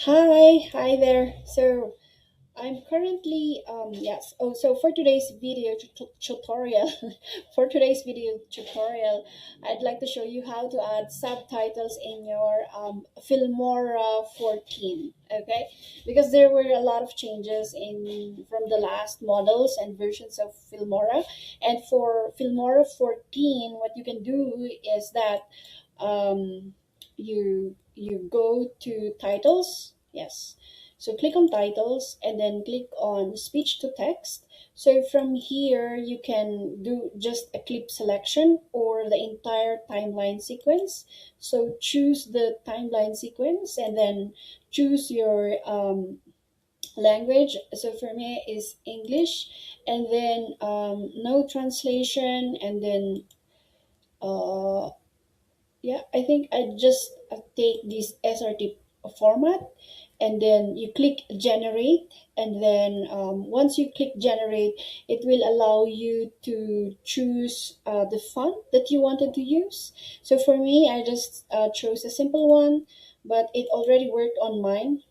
Hi there. So I'm currently yes. Oh, so for today's video tutorial, for today's video tutorial, I'd like to show you how to add subtitles in your Filmora 14. Okay, because there were a lot of changes in from the last models and versions of Filmora, and for Filmora 14, what you can do is that you go to titles. Yes, so click on titles and then click on speech to text. So from here, you can do just a clip selection or the entire timeline sequence. So choose the timeline sequence and then choose your language. So for me is English, and then no translation, and then uh, yeah, I think I just take this SRT format, and then you click generate, and then once you click generate, it will allow you to choose the font that you wanted to use. So for me, I just chose a simple one, but it already worked on mine.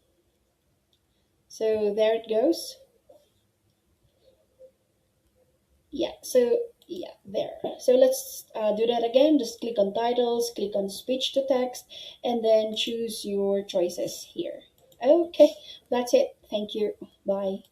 So there it goes. Yeah, so yeah, there. So let's do that again. Just click on titles, click on speech to text, and then choose your choices here. Okay, that's it. Thank you. Bye.